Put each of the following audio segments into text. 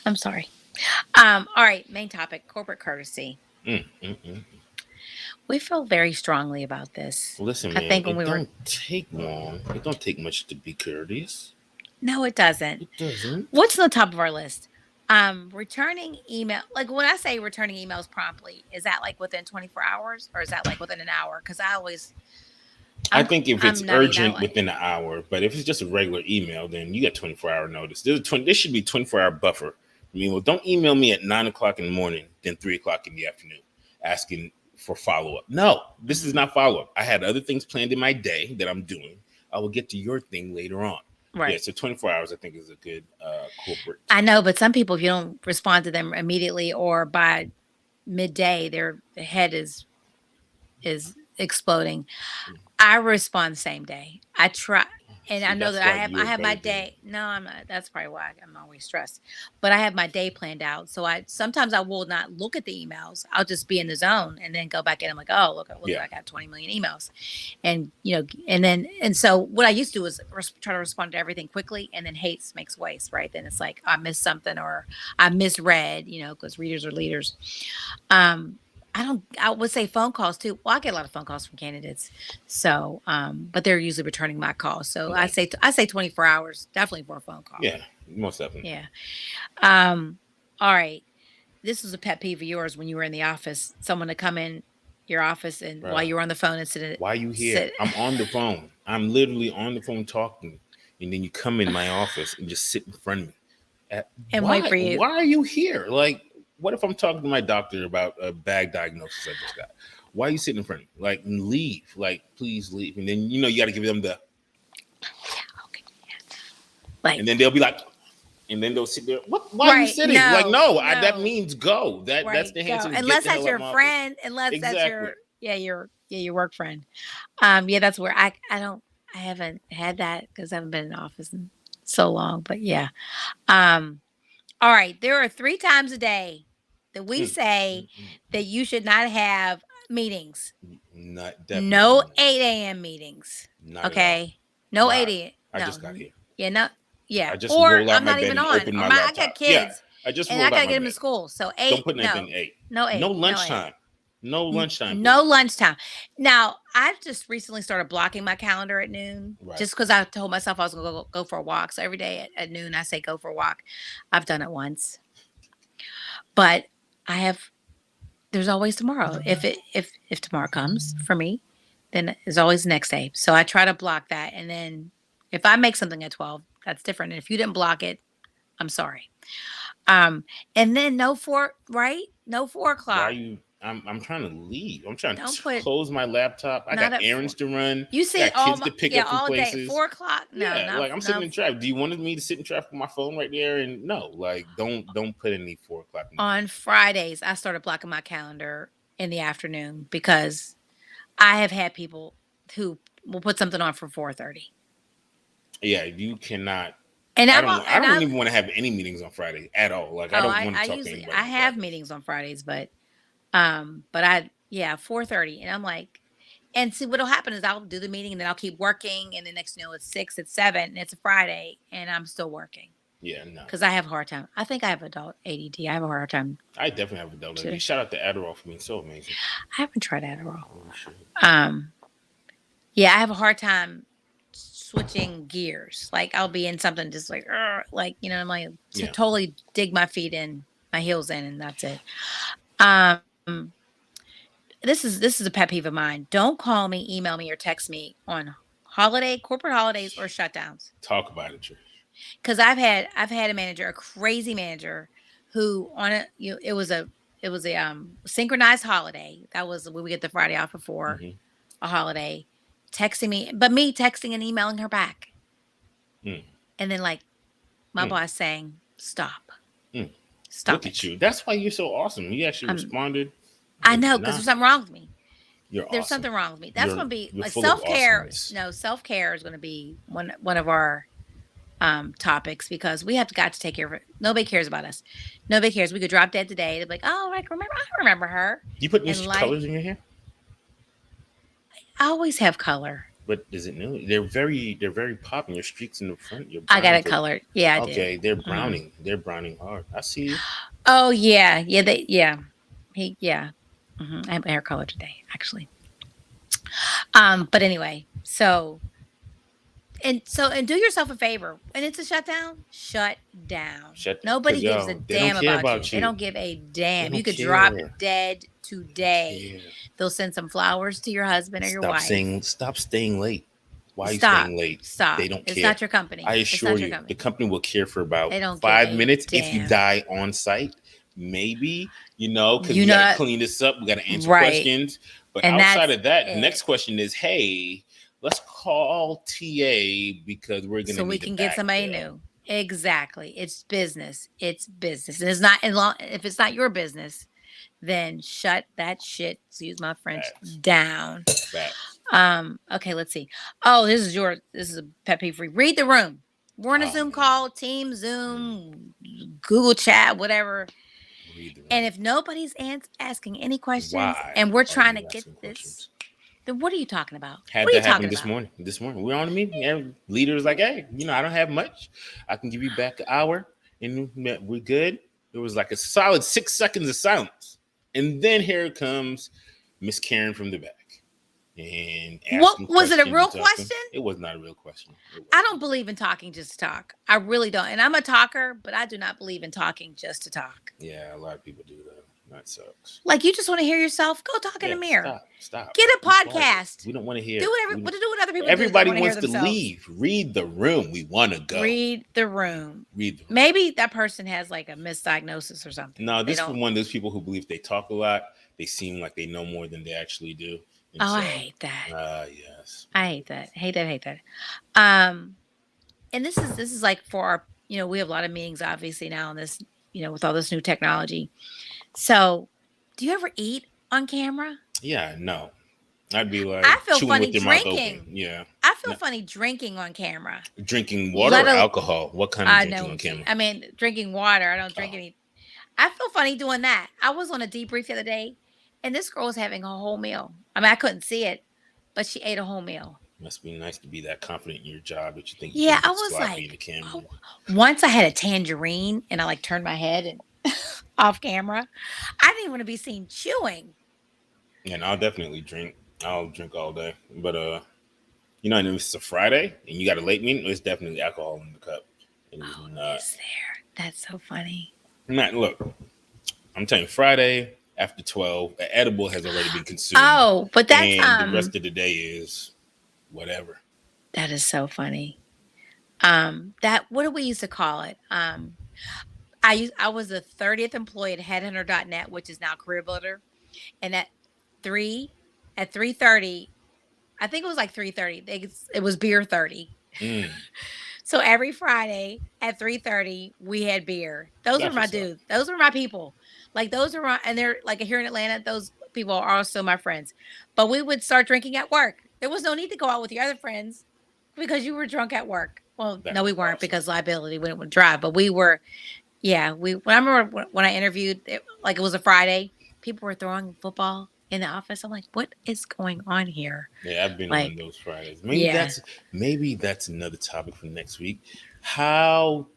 I'm sorry. All right, main topic, corporate courtesy. Mm, mm, mm. We feel very strongly about this. Listen, I man, think when it we were don't take long. It don't take much to be courteous. no, it doesn't. It doesn't. What's on the top of our list? Returning email. Like when I say returning emails promptly, is that like within 24 hours or is that like within an hour? Because I I'm, think if it's I'm nutty that urgent way. within an hour, but if it's just a regular email, then you got 24-hour notice. There should be 24-hour buffer. I mean, well, don't email me at 9 o'clock in the morning, then 3 o'clock in the afternoon, asking for follow up. No, this is Mhm. not follow up. I had other things planned in my day that I'm doing. I will get to your thing later on. Yeah, Right. so 24 hours I think is a good corporate. I know, but some people, if you don't respond to them immediately or by midday, their head is exploding. I respond the same day. I try, and I See, know that's that why I you're have my better than day. me. No, I'm not. That's probably why I'm always stressed. But I have my day planned out. So I sometimes I will not look at the emails. I'll just be in the zone and then go back in. I'm like, oh, look, Yeah. I got 20 million emails, and and so what I used to do is try to respond to everything quickly, and then haste makes waste, right? Then it's like I missed something or I misread, because readers are leaders. Um, I would say phone calls too. Well, I get a lot of phone calls from candidates. So, but they're usually returning my calls. So Right. I say 24 hours, definitely for a phone call. Yeah, most definitely. Yeah. Um, all right. This was a pet peeve of yours when you were in the office, someone to come in your office and while Bruh, you were on the phone and why you here? sit I'm on the phone. I'm literally on the phone talking, and then you come in my office and just sit in front of me. and wait Why? for you. Why are you here? Like, what if I'm talking to my doctor about a bag diagnosis I just got? Why are you sitting in front of me? Like, leave. Like, please leave. And then you got to give them the, Okay. Like, and then they'll be like, and then they'll sit there. What? Why are you right. sitting? Like, No, no, that no. means go. That's Right. the hand Go. saying get Unless the that's hell out of your my office. friend, unless that's Exactly. your work friend. Yeah, that's where I haven't had that because I haven't been in office in so long. But yeah. Um, all right. There are 3 times a day that we Mm, say mm, mm, that you should not have meetings. Not definitely No not. 8 a.m. meetings. Not at all. Okay. No Why? 8 a.m. I No. just got here. Yeah, no. Yeah. I just Or rolled out I'm my not bed even and on. opened Or my I got laptop. Yeah, kids I just and I rolled out gotta my get them to bed. school. So Don't eight, put anything no. in eight. No No 8. No 8. lunchtime. No lunchtime, No please. lunchtime. Now, I just recently started blocking my calendar at noon Right. just because I told myself I was going to go for a walk. So every day at noon, I say go for a walk. I've done it once, but I have, there's always tomorrow. If tomorrow comes for me, then there's always the next day. So I try to block that. And then if I make something at 12, that's different. And if you didn't block it, I'm sorry. Um, and then no 4, right? No 4 Why o'clock. you? I'm trying to leave. I'm trying Don't to put close my laptop. I got not at errands 4. to run. You I sit got kids to pick yeah, up from all day. places. 4 o'clock? No, Yeah, not like I'm sitting no. in traffic. Do you want me to sit in traffic with my phone right there? And no, like don't put any 4 o'clock On meetings. Fridays, I started blocking my calendar in the afternoon because I have had people who will put something on for 4:30. Yeah, you cannot. And I I'm don't. all, I and don't I even want to have any meetings on Friday at all. Like I oh, don't I want I to talk to usually anybody I on have Friday. meetings on Fridays, but I yeah, 4:30 and I'm like and see what'll happen is I'll do the meeting and then I'll keep working and the next it's 6, it's 7, and it's a Friday and I'm still working Yeah, no. because I have a hard time. I think I have adult ADD. I have a hard time I definitely have a double. You to shout out to Adderall for being so amazing. I haven't tried Adderall. Oh, you should. Um, yeah, I have a hard time switching gears. Like I'll be in something just like, like I'm like to Yeah. totally dig my feet in, my heels in, and that's it. Um, this is a pet peeve of mine. Don't call me, email me, or text me on corporate holidays, or shutdowns. Talk about it, Trish. Because I've had a manager, a crazy manager, who on it it was a synchronized holiday. That was when we get the Friday off before Mm-hmm. a holiday, texting me, but me texting and emailing her back. Mm, And then like my mm, boss saying, stop, mm. stop Look at it. you. That's why you're so awesome. You actually I'm responded. I And know because nah, there's something wrong with me. you're There's awesome. something wrong with me. That's You're gonna be you're like full of self-care. awesomeness. No, self-care is gonna be one of our topics because we have got to take care of it. Nobody cares about us. Nobody cares. We could drop dead today. They're like, oh, like remember I remember her. You put new And life colors in your hair? I always have color. But is it new? They're very popping. Your streaks in the front, your I got browns it are colored. Yeah, I did. okay. They're Hmm. browning. They're browning hard. I see you. Oh yeah, yeah. Yeah. Yeah. I have my hair color today, actually. But anyway, and do yourself a favor. When it's a shutdown, shut down. Shut because Nobody gives a y'all they don't damn care about you. about They you. don't give a They damn. You don't could drop care. dead They don't today. care. They'll send some flowers to your husband or your wife. Stop staying late. Why are you Stop. staying late? They Stop. don't It's care. not your I company. It's assure not your you, the company. company will care for about They don't give 5 a minutes if you damn. die on site. Maybe, because You we got to know, clean this up. We got to answer right. questions. But And outside that's of that, the it. next question is, hey, let's call TA because we're going to So we need a can get somebody backfill. new. Exactly. It's business. It's business. And it's not in long if it's not your business, then shut that shit, excuse my French, Facts. down. Facts. Okay, let's see. Oh, this is a pet peeve free. Read the room. We're on a Oh, Zoom man. call, Team, Mm. Zoom, Google Chat, whatever. Read the And room. if nobody's asking any questions Why and we're are trying to you get asking this, questions? then what are you talking about? Had What are you that talking happen this about? morning. This morning, we're on a meeting. Yeah, leader's like, hey, I don't have much. I can give you back an hour, and we're good. There was like a solid 6 seconds of silence, and then here comes Miss Karen from the back and What asking was it a questions real and talking. question? It was not a real question. It I wasn't. don't believe in talking just to talk. I really don't. And I'm a talker, but I do not believe in talking just to talk. Yeah, a lot of people do that. That sucks. Like you just want to hear yourself, go talk in the Yeah, mirror. stop. Get a Be quiet. podcast. We don't want to hear. Do what other people do that Everybody want to hear wants to themselves. leave. Read the room. We want to go. Read the room. Read the room. Maybe that person has like a misdiagnosis or something. No, They this is don't. from one of those people who believe they talk a lot. They seem like they know more than they actually do. And Oh, I so, hate that. yes. I hate that. Hate that. Um, and this is like for our, we have a lot of meetings obviously now on this, with all this new technology. So, do you ever eat on camera? Yeah, no. I'd be like I feel chewing funny with your mouth open. drinking. Yeah. I feel No. funny drinking on camera. Drinking water Let or a alcohol? What kind of I drinking know. on camera? I mean, drinking water. I don't drink Oh, any. I feel funny doing that. I was on a debrief the other day, and this girl was having a whole meal. I mean, I couldn't see it, but she ate a whole meal. must be nice to be that confident in your job that you think you Yeah, can I be was sloppy in like, the camera. oh. Once I had a tangerine, and I like turned my head and off camera. I didn't even want to be seen chewing. And I'll definitely drink. I'll drink all day. But and if it's a Friday and you got a late meeting, it's definitely alcohol in the cup. It is Oh, not. is there? That's so funny. Matt, look, I'm telling you, Friday after 12, an edible has already been consumed, Oh, but and the rest of the day is whatever. that is so funny. That what do we used to call it? I was the 30th employee at headhunter.net, which is now Career Builder. And 3 at 3:30, I think it was like 3:30. It was beer 30. Mm, So every Friday at 3:30, we had beer. Those were that's my what's up. dudes. Those were my people. Like those are my, and they're like here in Atlanta, those people are also my friends. But we would start drinking at work. There was no need to go out with your other friends because you were drunk at work. Well, That no, we is weren't awesome. because liability we would drive, but we were, yeah, when I remember when I interviewed, like it was a Friday, people were throwing football in the office. I'm like, what is going on here? Yeah, I've been on Like, those Fridays. yeah. Maybe that's another topic for next week. How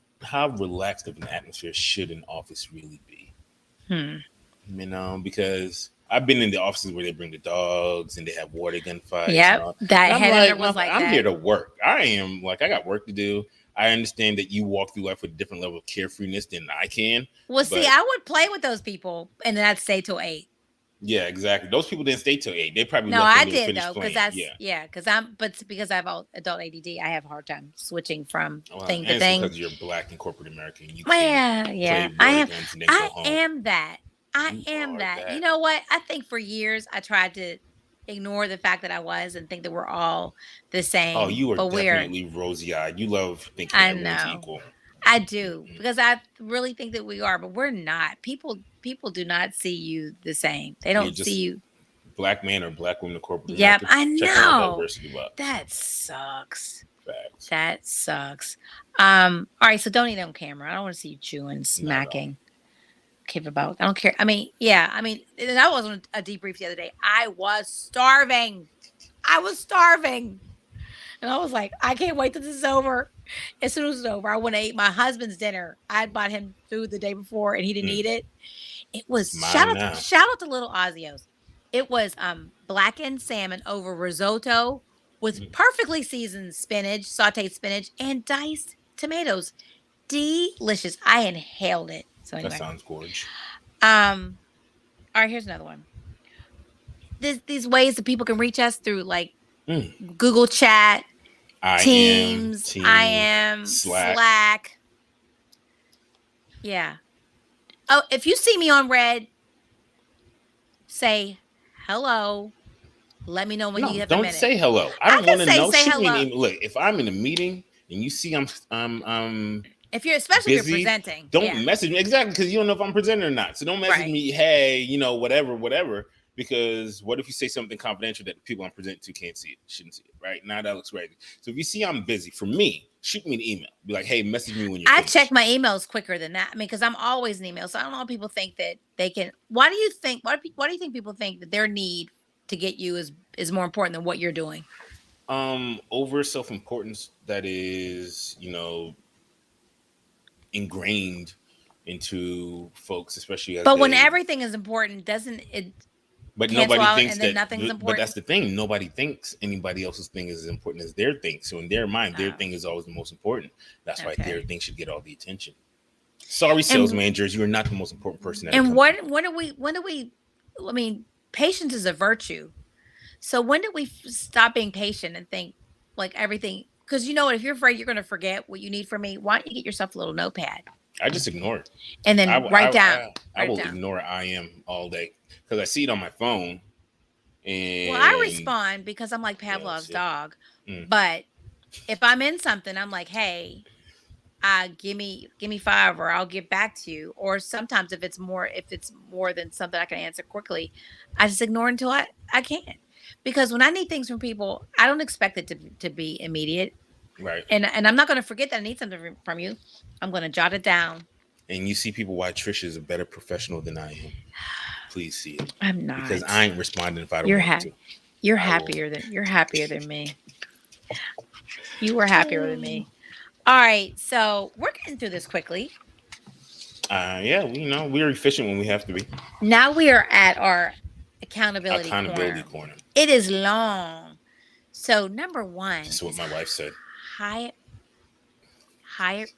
relaxed of an atmosphere should an office really be? Hmm. Because I've been in the offices where they bring the dogs and they have water gun fights and Yep. all. And That I'm headhunter like, was like I'm here that. to work. I am like, I got work to do. I understand that you walk through life with a different level of carefreeness than I can, Well, see, but I would play with those people and then I'd stay till 8. yeah, exactly. Those people didn't stay till 8. They probably No, left when I they were did finished though, because playing. that's, Yeah. yeah, but because I have adult ADD, I have a hard time switching from Well, thing to and it's thing. because you're black in corporate America and you can't Well, play yeah, water guns and then go I home. am that. I You am are that. You that. know what? I think for years I tried to ignore the fact that I was and think that we're all the Oh, same, you are but we're, definitely rosy eyed. You love thinking I everyone's know. equal. I do Mm-mm. because I really think that we are, but we're not. People do not see you the same. They You're don't see just you. black man or black woman in corporate Yep, America I checking all know. diversity boxes. That sucks. Facts. That sucks. All right, so don't eat on camera. I don't want to see you chewing, Not at all. smacking. Give about. I don't care. I mean, yeah. I mean, that wasn't a debrief the other day. I was starving. I was starving. And I was like, I can't wait till this is over. As soon as it's over, I went to eat my husband's dinner. I bought him food the day before and he didn't Mm, eat it. It it's was mine now. shout out to little Ozios. It was blackened salmon over risotto with Mm, perfectly seasoned spinach, sauteed spinach, and diced tomatoes. Delicious. I inhaled it. So that anyway, sounds gorge. um, all right, here's another one. These ways that people can reach us through like Mm. Google Chat, I am Teams, I team am Slack. Slack. Yeah. Oh, if you see me on red, say hello. Let me know when you No, have a don't minute. say hello. I I don't can want to say know. say Shoot me an hello email. Look, if I'm in a meeting and you see I'm if you're especially if you're busy, presenting. don't Yeah. message me exactly because you don't know if I'm presenting or not. So don't message Right. me, hey, whatever, whatever. Because what if you say something confidential that the people I'm presenting to can't see it, shouldn't see it, right? Now that looks crazy. So if you see I'm busy, for me, shoot me an email. Be like, hey, message me when you're I check finished. my emails quicker than that. I mean, because I'm always in email. So I don't know how people think that they can. Why do you think? Why do you think people think that their need to get you is more important than what you're doing? Over self-importance that is, ingrained into folks, especially as But when they. everything is important, doesn't it But cancel nobody out thinks and then that. nothing's But that's important? the thing. Nobody thinks anybody else's thing is as important as their thing. So in their mind, their Oh, thing is always the most important. That's why their okay. thing should get all the attention. Sorry, sales And managers, you are not the most important person at a and company. when do we? I mean, patience is a virtue. So when did we stop being patient and think like everything? Because you know what, if you're afraid you're going to forget what you need from me, why don't you get yourself a little notepad I just ignore it. and I, then w- I, I, I write it will down. ignore I am all day because I see it on my phone Well, I and respond because I'm like Pavlov's see, dog. mm, But if I'm in something, I'm like, hey, give me 5 or I'll get back to you. Or sometimes if it's more than something I can answer quickly, I just ignore it until I can't. Because when I need things from people, I don't expect it to be immediate. right. And I'm not going to forget that I need something from you. I'm going to jot it down. And you see people why Trisha is a better professional than I am. Please see it I'm because not. I ain't responding if I don't You're want ha- to. you're I will. happier than me. You were happier than me. All right, so we're getting through this quickly. Yeah, we're efficient when we have to be. Now we are at our accountability Accountability corner. corner. It is long. So number This one is what is my wife said. Hyatt Hyatt